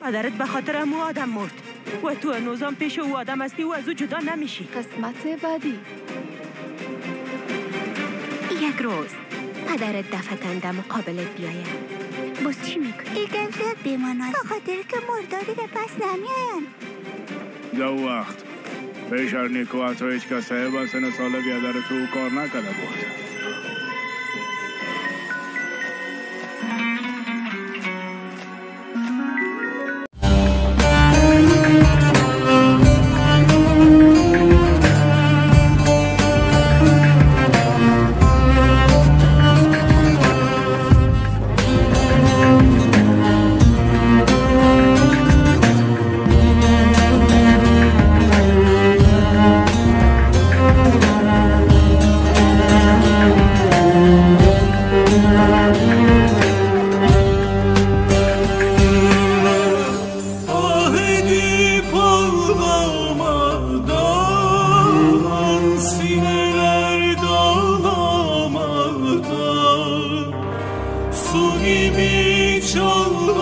پدرت به خاطر همون آدم مرد و تو هنوزم پیش او آدم هستی و از او جدا نمیشی. قسمت بعدی. یک روز پدرت دفتن در مقابلت بیاید، باز چی میکنی؟ یکم زیاد بیماناست به خاطر که مرداری به پس نمیاین. دو وقت پیشار نیکو حتی هیچ کسه با سن ساله بیادر تو کار نکده بود. Su gibi çalmamadan